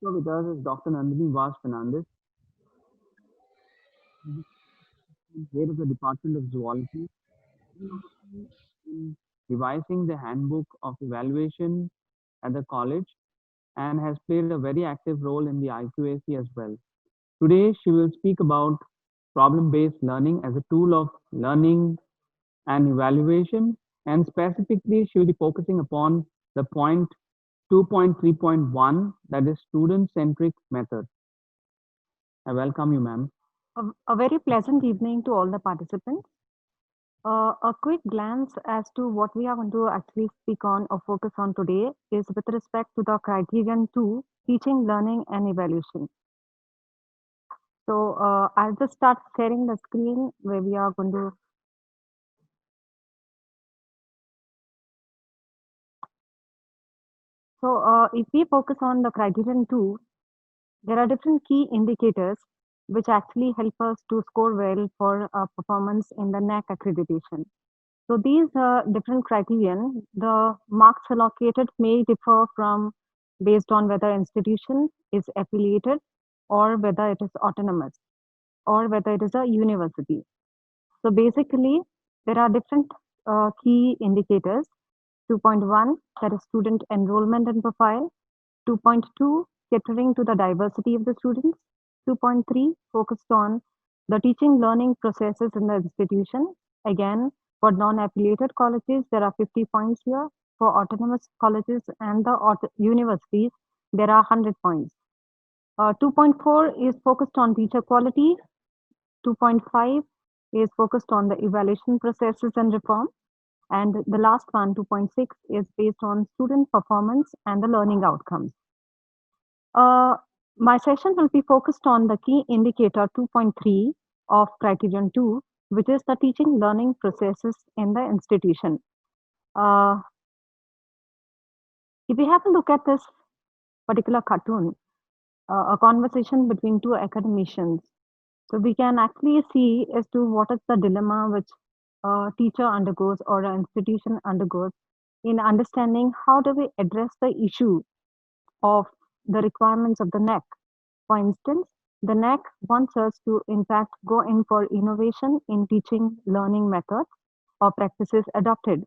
speaker with us is Dr. Nandini Vaz Fernandez, head of the Department of Zoology, in revising the handbook of evaluation at the college and has played a very active role in the IQAC as well. Today, she will speak about problem based learning as a tool of learning and evaluation, and specifically, she will be focusing upon the point 2.3.1, that is student centric method. I welcome you, ma'am. A very pleasant evening to all the participants. A quick glance as to what we are going to actually speak on or focus on today is with respect to the criterion 2, teaching, learning, and evaluation. So I'll just start sharing the screen where we are going to. So if we focus on the criterion 2, there are different key indicators which actually help us to score well for performance in the NAC accreditation. So these different criterion, the marks allocated may differ from based on whether institution is affiliated or whether it is autonomous or whether it is a university. So basically, there are different key indicators. 2.1, that is student enrollment and profile. 2.2, catering to the diversity of the students. 2.3, focused on the teaching learning processes in the institution. Again, for non-affiliated colleges, there are 50 points here. For autonomous colleges and the universities, there are 100 points. 2.4 is focused on teacher quality. 2.5 is focused on the evaluation processes and reform. And the last one, 2.6, is based on student performance and the learning outcomes. Uh, my session will be focused on the key indicator 2.3 of criterion 2, which is the teaching learning processes in the institution. Uh, if we have a look at this particular cartoon, a conversation between two academicians, so we can actually see as to what is the dilemma which a teacher undergoes or an institution undergoes in understanding how do we address the issue of the requirements of the NEC. For instance, the NEC wants us to, in fact, go in for innovation in teaching learning methods or practices adopted.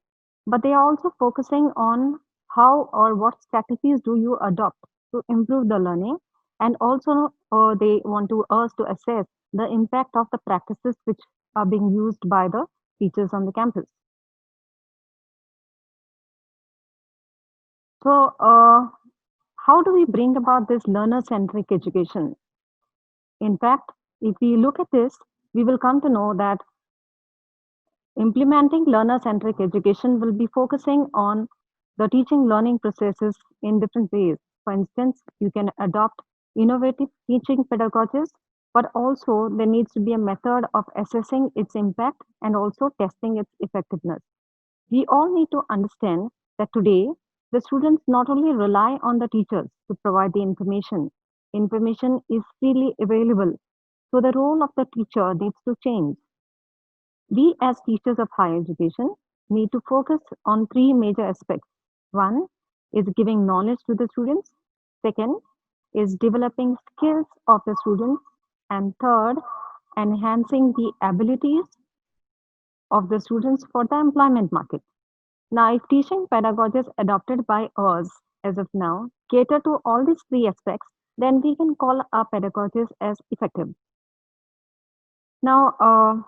But they are also focusing on how or what strategies do you adopt to improve the learning. And also, they want to us to assess the impact of the practices which are being used by the teachers on the campus. So, how do we bring about this learner centric education? In fact, if we look at this, we will come to know that implementing learner centric education will be focusing on the teaching learning processes in different ways. For instance, you can adopt innovative teaching pedagogies, but also there needs to be a method of assessing its impact and also testing its effectiveness. We all need to understand that today the students not only rely on the teachers to provide the information, information is freely available. So the role of the teacher needs to change. We, as teachers of higher education, need to focus on three major aspects. One is giving knowledge to the students. Second is developing skills of the students. And third, enhancing the abilities of the students for the employment market. Now, if teaching pedagogies adopted by us as of now cater to all these three aspects, then we can call our pedagogies as effective. Now,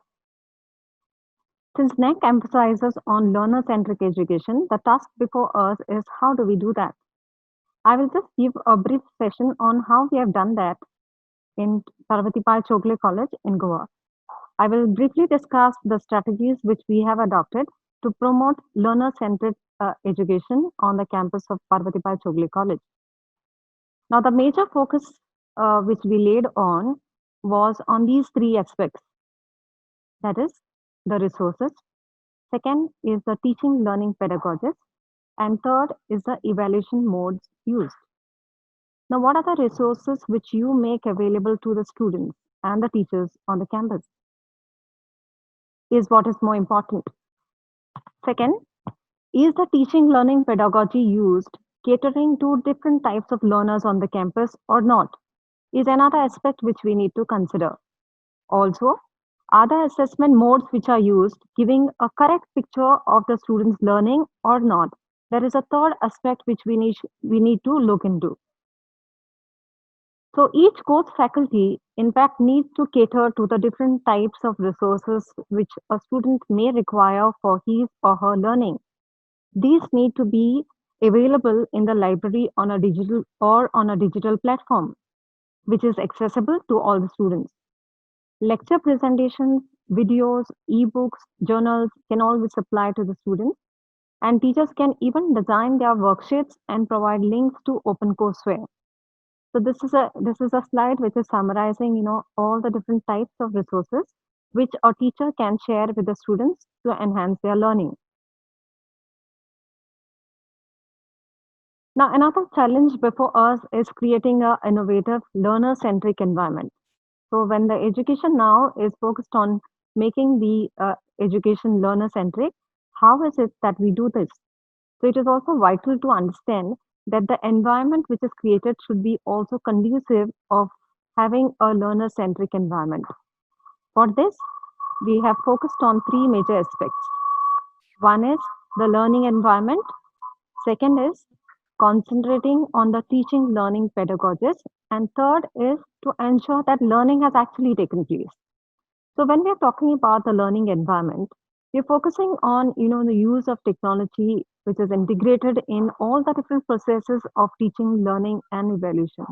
since NEC emphasizes on learner-centric education, the task before us is how do we do that? I will just give a brief session on how we have done that in Parvatibai Chogle College in Goa. I will briefly discuss the strategies which we have adopted to promote learner-centered education on the campus of Parvatibai Chogle College. Now, the major focus which we laid on was on these three aspects. That is the resources. Second is the teaching learning pedagogies. And third is the evaluation modes used. Now, what are the resources which you make available to the students and the teachers on the campus? Is what is more important. Second, is the teaching learning pedagogy used catering to different types of learners on the campus or not is another aspect which we need to consider. Also, are the assessment modes which are used giving a correct picture of the student's learning or not? There is a third aspect which we need to look into. So each course faculty, in fact, needs to cater to the different types of resources which a student may require for his or her learning. These need to be available in the library on a digital platform, which is accessible to all the students. Lecture presentations, videos, ebooks, journals can all be supplied to the students, and teachers can even design their worksheets and provide links to open courseware. So this is a slide which is summarizing, all the different types of resources which a teacher can share with the students to enhance their learning. Now, another challenge before us is creating an innovative learner-centric environment. So when the education now is focused on making the education learner-centric, how is it that we do this? So it is also vital to understand that the environment which is created should be also conducive of having a learner-centric environment. For this, we have focused on three major aspects. One is the learning environment. Second is concentrating on the teaching learning pedagogies. And third is to ensure that learning has actually taken place. So when we are talking about the learning environment, we're focusing on the use of technology which is integrated in all the different processes of teaching, learning, and evaluation.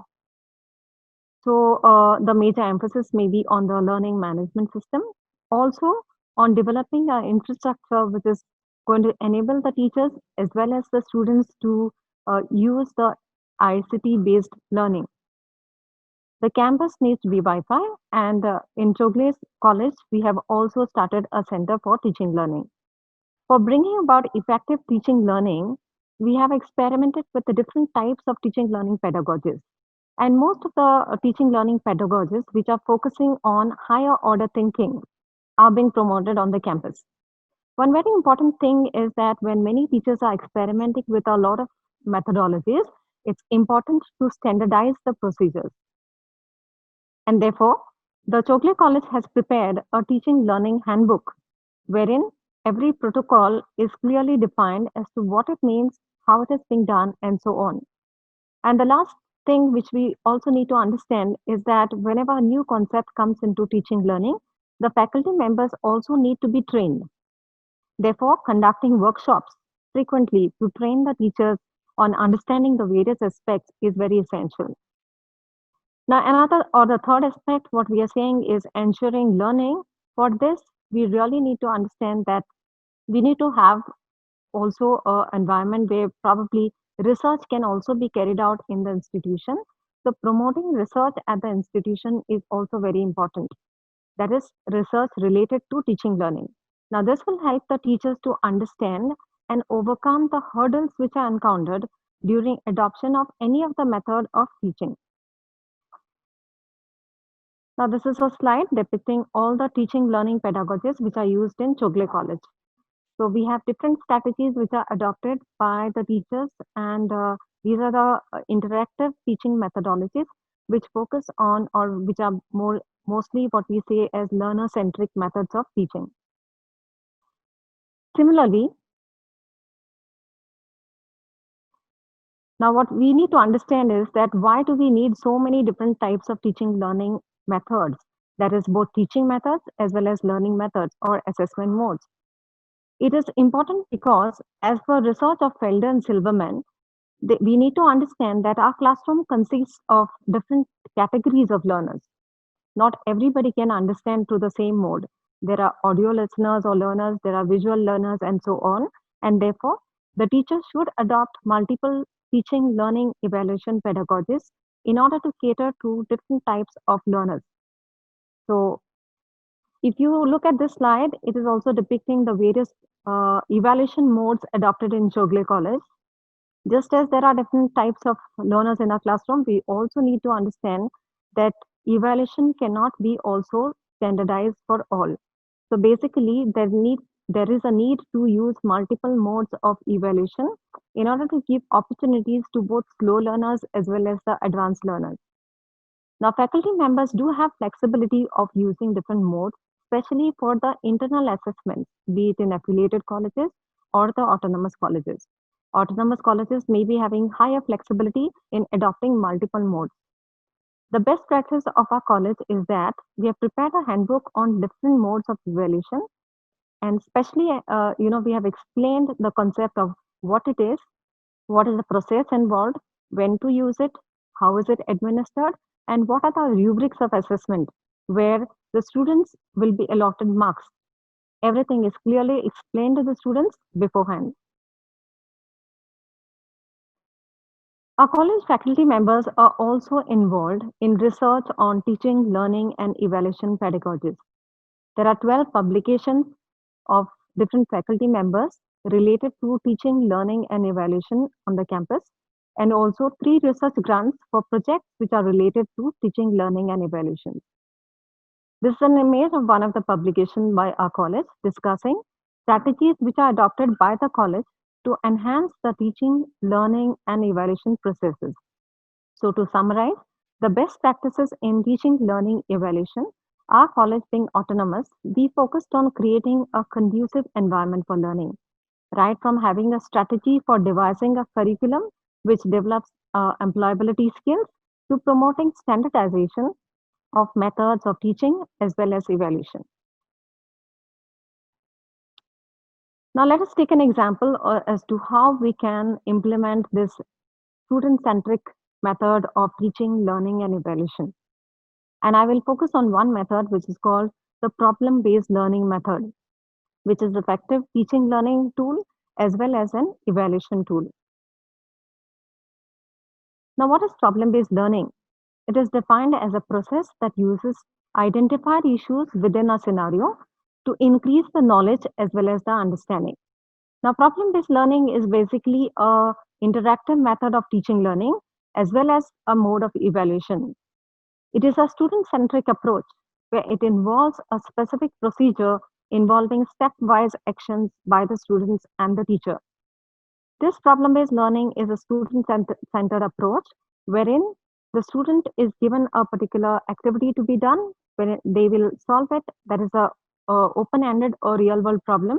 So the major emphasis may be on the learning management system, also on developing an infrastructure which is going to enable the teachers as well as the students to use the ICT based learning. The campus needs to be Wi-Fi, and in Chogle College, we have also started a center for teaching learning. For bringing about effective teaching learning, we have experimented with the different types of teaching learning pedagogies. And most of the teaching learning pedagogies, which are focusing on higher order thinking, are being promoted on the campus. One very important thing is that when many teachers are experimenting with a lot of methodologies, it's important to standardize the procedures. And therefore, the Chogle College has prepared a teaching learning handbook wherein every protocol is clearly defined as to what it means, how it is being done, and so on. And the last thing which we also need to understand is that whenever a new concept comes into teaching learning, the faculty members also need to be trained. Therefore, conducting workshops frequently to train the teachers on understanding the various aspects is very essential. Now, another or the third aspect, what we are saying is ensuring learning. For this, we really need to understand that we need to have also an environment where probably research can also be carried out in the institution. So, promoting research at the institution is also very important. That is, research related to teaching learning. Now, this will help the teachers to understand and overcome the hurdles which are encountered during adoption of any of the method of teaching. Now, this is a slide depicting all the teaching learning pedagogies which are used in Chogle College. So we have different strategies which are adopted by the teachers, and these are the interactive teaching methodologies which focus on or which are mostly what we say as learner-centric methods of teaching. Similarly, now what we need to understand is that why do we need so many different types of teaching learning methods? That is both teaching methods as well as learning methods or assessment modes. It is important because as per research of Felder and Silverman, we need to understand that our classroom consists of different categories of learners. Not everybody can understand through the same mode. There are audio listeners or learners, there are visual learners, and so on. And therefore, the teacher should adopt multiple teaching, learning, evaluation pedagogies in order to cater to different types of learners. So, if you look at this slide, it is also depicting the various evaluation modes adopted in Chogle College. Just as there are different types of learners in a classroom, we also need to understand that evaluation cannot be also standardized for all. So basically, there is a need to use multiple modes of evaluation in order to give opportunities to both slow learners as well as the advanced learners. Now, faculty members do have flexibility of using different modes, especially for the internal assessments, be it in affiliated colleges or the autonomous colleges. Autonomous colleges may be having higher flexibility in adopting multiple modes. The best practice of our college is that we have prepared a handbook on different modes of evaluation, and especially, we have explained the concept of what it is, what is the process involved, when to use it, how is it administered, and what are the rubrics of assessment where the students will be allotted marks. Everything is clearly explained to the students beforehand. Our college faculty members are also involved in research on teaching, learning, and evaluation pedagogies. There are 12 publications of different faculty members related to teaching, learning, and evaluation on the campus, and also 3 research grants for projects which are related to teaching, learning, and evaluation. This is an image of one of the publications by our college discussing strategies which are adopted by the college to enhance the teaching, learning, and evaluation processes. So, to summarize, the best practices in teaching, learning, evaluation, our college being autonomous, we focused on creating a conducive environment for learning, right from having a strategy for devising a curriculum which develops employability skills to promoting standardization of methods of teaching as well as evaluation. Now, let us take an example as to how we can implement this student centric method of teaching, learning, and evaluation. And I will focus on one method which is called the problem based learning method, which is effective teaching learning tool as well as an evaluation tool. Now, what is problem based learning? It is defined as a process that uses identified issues within a scenario to increase the knowledge as well as the understanding. Now, problem based learning is basically a interactive method of teaching learning as well as a mode of evaluation. It is a student centric approach where it involves a specific procedure involving stepwise actions by the students and the teacher. This problem based learning is a student centered approach wherein the student is given a particular activity to be done, when they will solve it. That is a open ended or real world problem,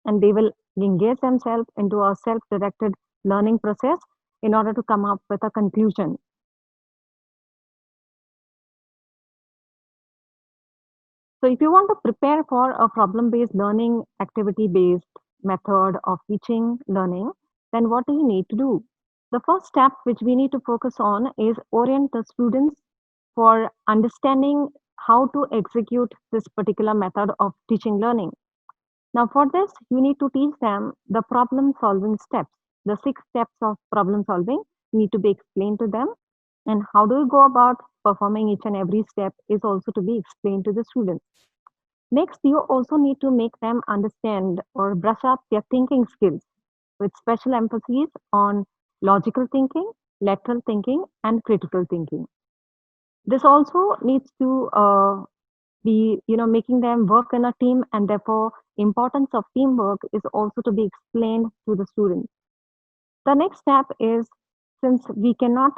and they will engage themselves into a self directed learning process in order to come up with a conclusion. So, if you want to prepare for a problem based learning, activity based method of teaching, learning, then what do you need to do? The first step which we need to focus on is orient the students for understanding how to execute this particular method of teaching learning. Now, for this, you need to teach them the problem solving steps. The 6 steps of problem solving need to be explained to them, and how do you go about performing each and every step is also to be explained to the students. Next, you also need to make them understand or brush up their thinking skills with special emphasis on logical thinking, lateral thinking, and critical thinking. This also needs to be, making them work in a team, and therefore importance of teamwork is also to be explained to the students. The next step is, since we cannot,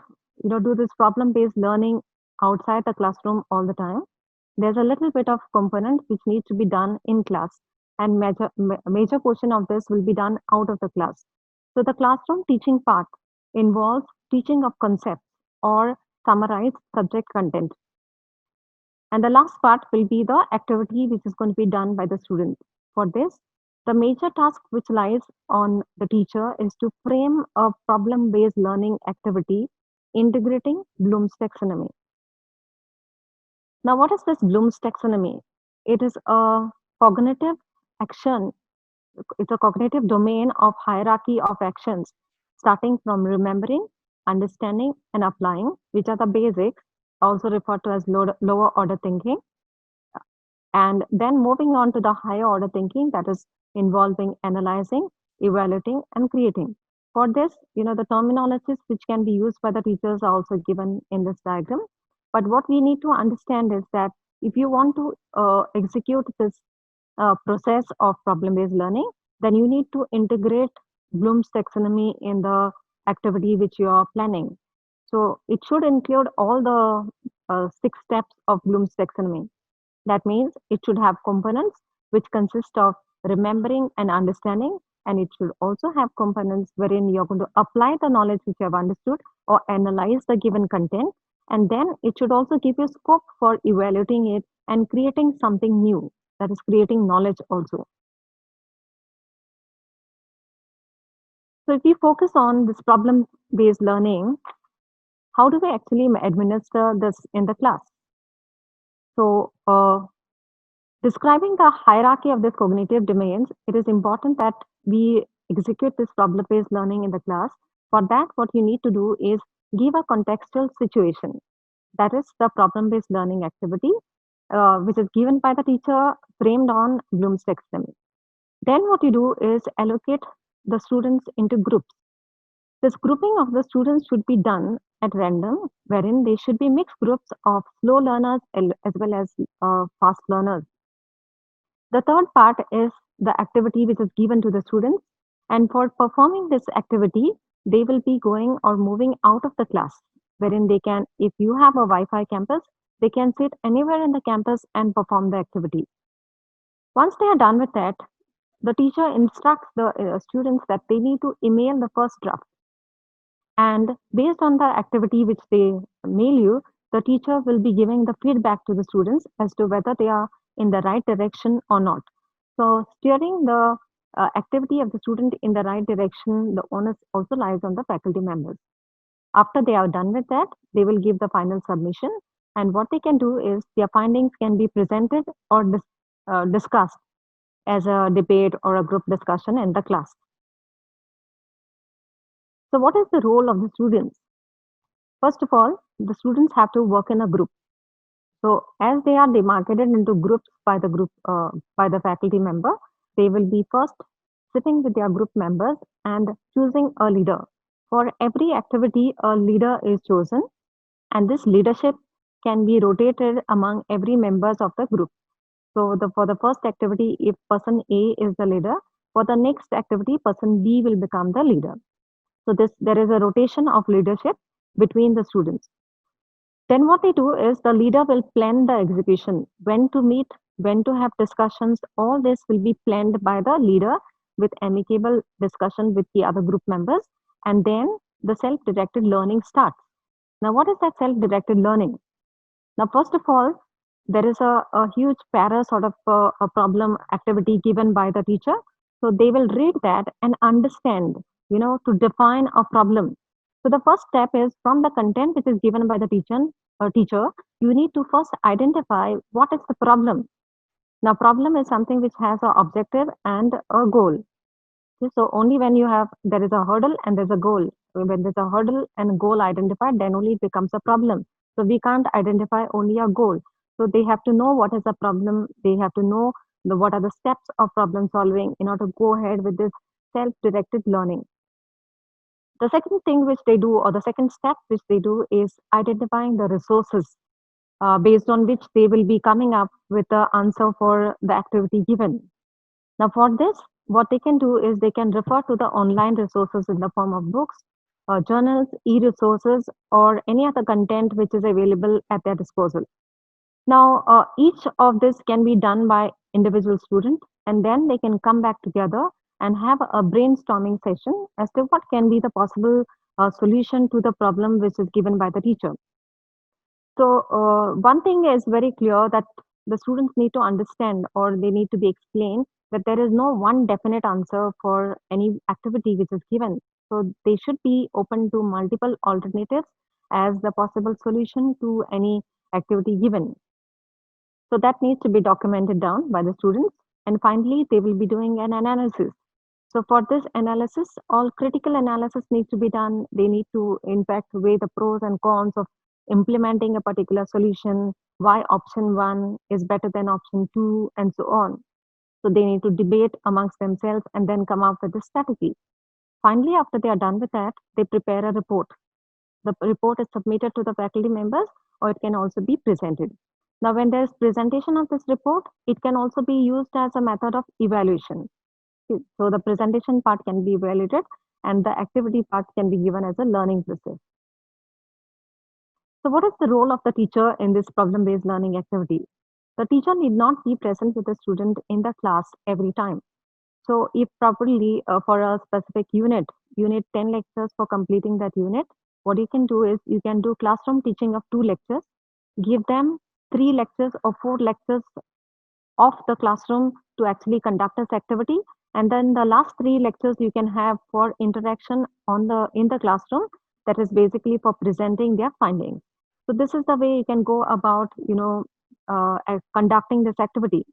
do this problem based learning outside the classroom all the time, there's a little bit of component which needs to be done in class, and major portion of this will be done out of the class. So the classroom teaching part involves teaching of concepts or summarized subject content. And the last part will be the activity which is going to be done by the students. For this, the major task which lies on the teacher is to frame a problem based learning activity integrating Bloom's taxonomy. Now, what is this Bloom's taxonomy? It is a cognitive action, it's a cognitive domain of hierarchy of actions, starting from remembering, understanding, and applying, which are the basics, also referred to as lower order thinking. And then moving on to the higher order thinking, that is involving analyzing, evaluating, and creating. For this, the terminologies which can be used by the teachers are also given in this diagram. But what we need to understand is that if you want to execute this process of problem-based learning, then you need to integrate Bloom's taxonomy in the activity which you are planning. So it should include all the 6 steps of Bloom's taxonomy. That means it should have components which consist of remembering and understanding, and it should also have components wherein you're going to apply the knowledge which you have understood or analyze the given content. And then it should also give you scope for evaluating it and creating something new, that is, creating knowledge also. So, if we focus on this problem based learning, how do we actually administer this in the class? So, describing the hierarchy of these cognitive domains, it is important that we execute this problem based learning in the class. For that, what you need to do is give a contextual situation. That is the problem based learning activity, which is given by the teacher, framed on Bloom's taxonomy. Then, what you do is allocate the students into groups. This grouping of the students should be done at random, wherein they should be mixed groups of slow learners as well as fast learners. The third part is the activity which is given to the students. And for performing this activity, they will be going or moving out of the class, wherein they can, if you have a Wi Fi campus, they can sit anywhere in the campus and perform the activity. Once they are done with that, the teacher instructs the students that they need to email the first draft. And based on the activity which they mail you, the teacher will be giving the feedback to the students as to whether they are in the right direction or not. So, steering the activity of the student in the right direction, the onus also lies on the faculty members. After they are done with that, they will give the final submission. And what they can do is their findings can be presented or discussed as a debate or a group discussion in the class. So, what is the role of the students? First of all, the students have to work in a group. So, as they are demarcated into groups by the faculty member, they will be first sitting with their group members and choosing a leader. For every activity, a leader is chosen, and this leadership can be rotated among every members of the group. So, for the first activity, if person A is the leader, for the next activity, person B will become the leader. So, there is a rotation of leadership between the students. Then what they do is the leader will plan the execution, when to meet, when to have discussions. All this will be planned by the leader with amicable discussion with the other group members. And then the self-directed learning starts. Now, what is that self-directed learning? Now, first of all, there is a huge para sort of a problem activity given by the teacher. So they will read that and understand, to define a problem. So the first step is from the content which is given by the teacher, you need to first identify what is the problem. Now, problem is something which has an objective and a goal. So only when there is a hurdle and there's a goal. When there's a hurdle and a goal identified, then only it becomes a problem. So we can't identify only a goal. So they have to know what is the problem. They have to know what are the steps of problem solving in order to go ahead with this self-directed learning. The second thing which they do, or the second step which they do, is identifying the resources based on which they will be coming up with the answer for the activity given. Now, for this, what they can do is they can refer to the online resources in the form of books, journals, e-resources, or any other content which is available at their disposal. Now, each of this can be done by individual student, and then they can come back together and have a brainstorming session as to what can be the possible solution to the problem which is given by the teacher. So, one thing is very clear, that the students need to understand, or they need to be explained, that there is no one definite answer for any activity which is given. So, they should be open to multiple alternatives as the possible solution to any activity given. So, that needs to be documented down by the students. And finally, they will be doing an analysis. So, for this analysis, all critical analysis needs to be done. They need to, in fact, weigh the pros and cons of implementing a particular solution, why option one is better than option two, and so on. So they need to debate amongst themselves and then come up with a strategy. Finally, after they are done with that, they prepare a report. The report is submitted to the faculty members, or it can also be presented. Now, when there's presentation of this report, it can also be used as a method of evaluation. So the presentation part can be evaluated and the activity part can be given as a learning process. So what is the role of the teacher in this problem-based learning activity? The teacher need not be present with the student in the class every time. So if properly for a specific unit, you need 10 lectures for completing that unit, what you can do is you can do classroom teaching of 2 lectures, give them 3 lectures or 4 lectures of the classroom to actually conduct this activity. And then the last 3 lectures you can have for interaction on the in the classroom, that is basically for presenting their findings. So this is the way you can go about, conducting this activity.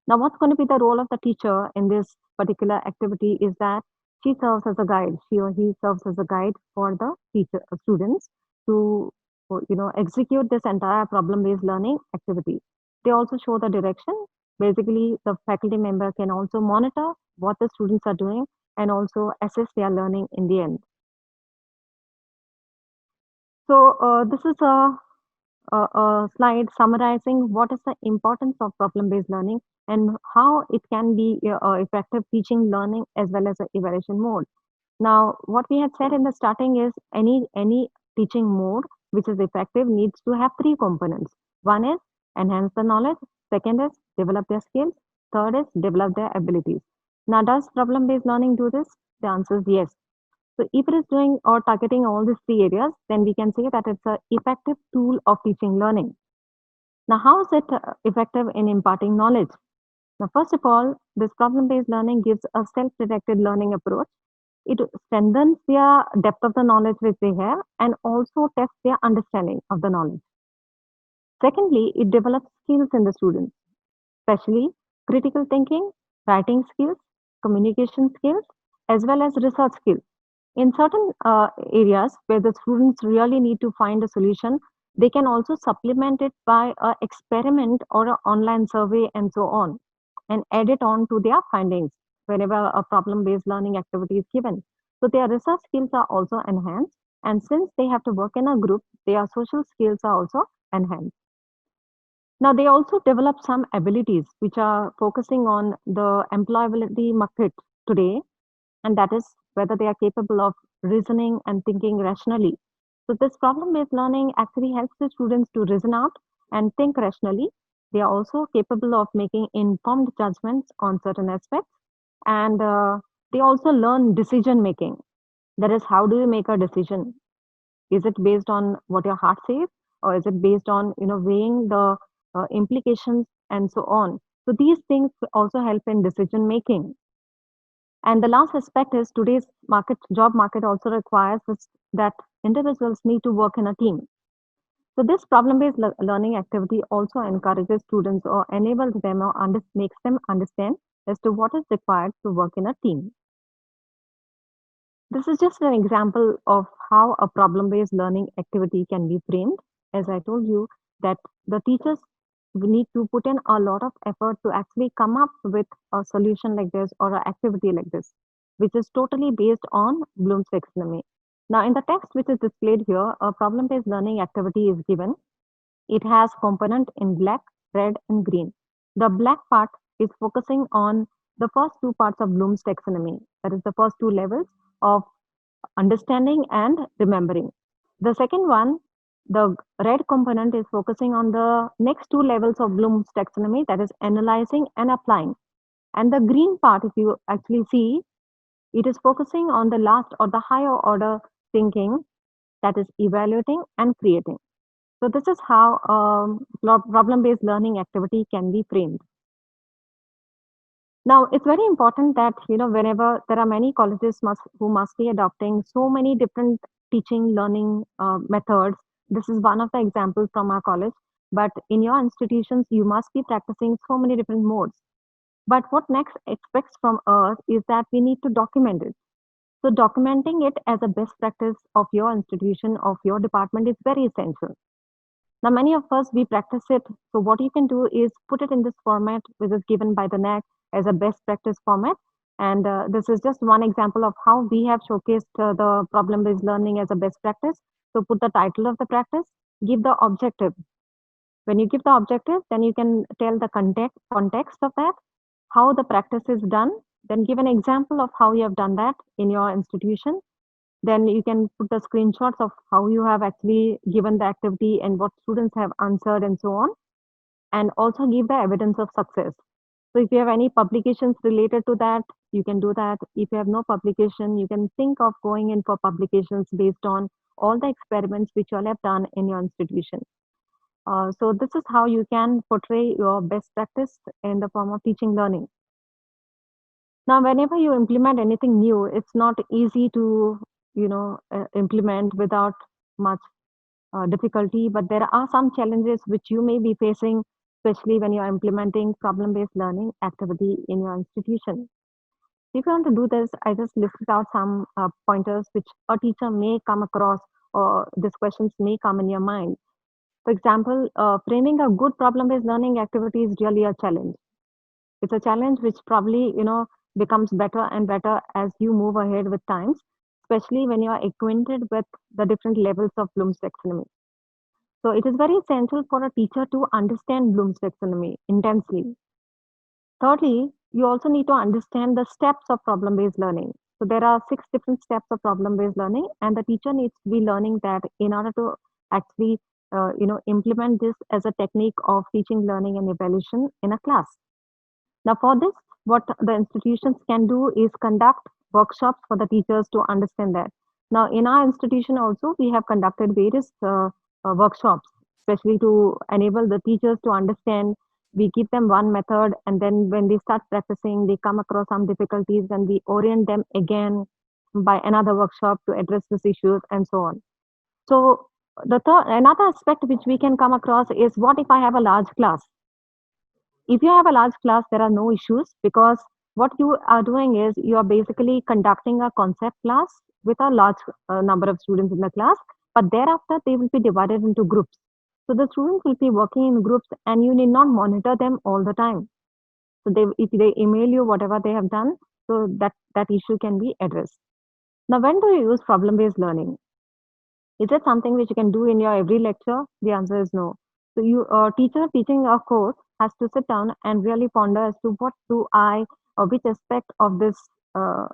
Now, what's going to be the role of the teacher in this particular activity is that she serves as a guide. She or he serves as a guide for the teacher students to execute this entire problem-based learning activity. They also show the direction. Basically, the faculty member can also monitor what the students are doing and also assess their learning in the end. So this is a slide summarizing what is the importance of problem-based learning and how it can be effective teaching, learning, as well as the evaluation mode. Now, what we had said in the starting is any teaching mode which is effective needs to have 3 components. One is enhance the knowledge. Second is develop their skills. Third is develop their abilities. Now, does problem-based learning do this? The answer is yes. So if it is doing or targeting all these 3 areas, then we can say that it's an effective tool of teaching learning. Now, how is it effective in imparting knowledge? Now, first of all, this problem-based learning gives a self-directed learning approach. It strengthens their depth of the knowledge which they have and also tests their understanding of the knowledge. Secondly, it develops skills in the students, especially critical thinking, writing skills, communication skills, as well as research skills. In certain areas where the students really need to find a solution, they can also supplement it by an experiment or an online survey and so on, and add it on to their findings whenever a problem-based learning activity is given. So their research skills are also enhanced, and since they have to work in a group, their social skills are also enhanced. Now, they also develop some abilities which are focusing on the employability market today, and that is whether they are capable of reasoning and thinking rationally. So, this problem based learning actually helps the students to reason out and think rationally. They are also capable of making informed judgments on certain aspects, and they also learn decision making. That is, how do you make a decision? Is it based on what your heart says, or is it based on weighing the implications and so on? So these things also help in decision making. And the last aspect is today's job market also requires that individuals need to work in a team. So this problem-based learning activity also encourages students or enables them or makes them understand as to what is required to work in a team. This is just an example of how a problem-based learning activity can be framed. As I told you, that the teachers need to put in a lot of effort to actually come up with a solution like this or an activity like this, which is totally based on Bloom's taxonomy. Now, in the text which is displayed here, a problem-based learning activity is given. It has component in black, red, and green. The black part is focusing on the first 2 parts of Bloom's taxonomy, that is the first 2 levels of understanding and remembering. The second one, the red component, is focusing on the next 2 levels of Bloom's taxonomy, that is analyzing and applying. And the green part, if you actually see, it is focusing on the last or the higher order thinking, that is evaluating and creating. So this is how problem-based learning activity can be framed. Now, it's very important that, whenever there are many colleges who must be adopting so many different teaching, learning methods, this is one of the examples from our college. But in your institutions, you must be practicing so many different modes. But what next expects from us is that we need to document it. So documenting it as a best practice of your institution, of your department, is very essential. Now, many of us, we practice it. So what you can do is put it in this format, which is given by the NAC as a best practice format. And this is just one example of how we have showcased the problem-based learning as a best practice. So put the title of the practice, give the objective, When you give the objective, then you can tell the context of that, how the practice is done, then give an example of how you have done that in your institution. Then you can put the screenshots of how you have actually given the activity and what students have answered and so on, and also give the evidence of success. So if you have any publications related to that, you can do that. If you have no publication, you can think of going in for publications based on all the experiments which you all have done in your institution. So this is how you can portray your best practice in the form of teaching learning. Now, whenever you implement anything new, it's not easy to, implement without much difficulty, but there are some challenges which you may be facing, especially when you're implementing problem-based learning activity in your institution. If you want to do this, I just listed out some pointers which a teacher may come across, or these questions may come in your mind. For example, framing a good problem-based learning activity is really a challenge. It's a challenge which probably, becomes better and better as you move ahead with times, especially when you are acquainted with the different levels of Bloom's taxonomy. So it is very essential for a teacher to understand Bloom's taxonomy intensely. Thirdly, you also need to understand the steps of problem-based learning. So there are 6 different steps of problem-based learning, and the teacher needs to be learning that in order to actually, implement this as a technique of teaching, learning, and evaluation in a class. Now, for this, what the institutions can do is conduct workshops for the teachers to understand that. Now, in our institution also, we have conducted various workshops, especially to enable the teachers to understand. We give them one method, and then when they start practicing, they come across some difficulties, and we orient them again by another workshop to address these issues and so on. So, another aspect which we can come across is, what if I have a large class? If you have a large class, there are no issues, because what you are doing is you are basically conducting a concept class with a large number of students in the class, but thereafter they will be divided into groups. So the students will be working in groups, and you need not monitor them all the time. So if they email you whatever they have done, so that issue can be addressed. Now, when do you use problem-based learning? Is it something which you can do in your every lecture? The answer is no. So teacher teaching a course has to sit down and really ponder as to what do I, or which aspect of this uh,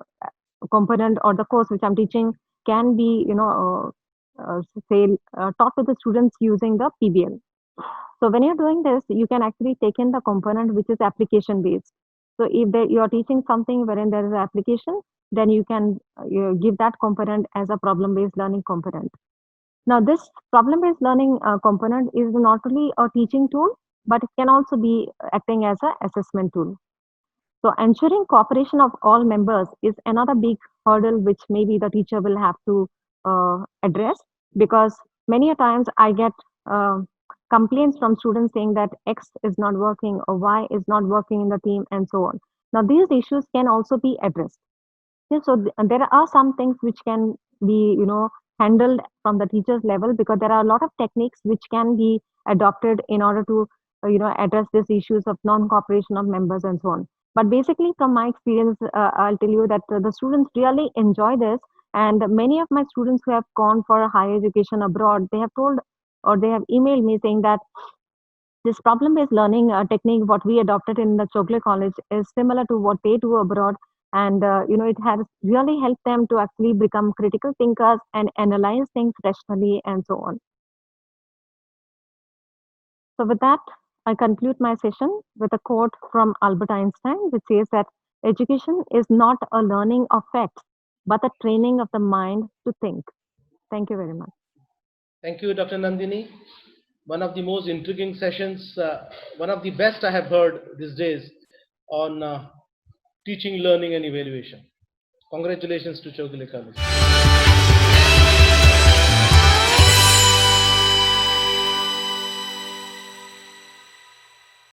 component or the course which I'm teaching can be, say, taught to the students using the PBL. So when you're doing this, you can actually take in the component which is application based. So if you are teaching something wherein there is an application, then you can give that component as a problem based learning component. Now, this problem-based learning component is not only a teaching tool, but it can also be acting as an assessment tool. So, ensuring cooperation of all members is another big hurdle which maybe the teacher will have to address, because many a times I get uh, complaints from students saying that X is not working or Y is not working in the team and so on. Now, these issues can also be addressed. Yeah, so there are some things which can be, handled from the teacher's level, because there are a lot of techniques which can be adopted in order to, address these issues of non-cooperation of members and so on. But basically, from my experience, I'll tell you that the students really enjoy this, and many of my students who have gone for higher education abroad, they have told, or they have emailed me saying that this problem-based learning technique, what we adopted in the Chogle College, is similar to what they do abroad, and it has really helped them to actually become critical thinkers and analyze things rationally and so on. So with that, I conclude my session with a quote from Albert Einstein, which says that education is not a learning of facts, but a training of the mind to think. Thank you very much. Thank you, Dr. Nandini. One of the most intriguing sessions, one of the best I have heard these days on teaching, learning, and evaluation. Congratulations to Chogle College.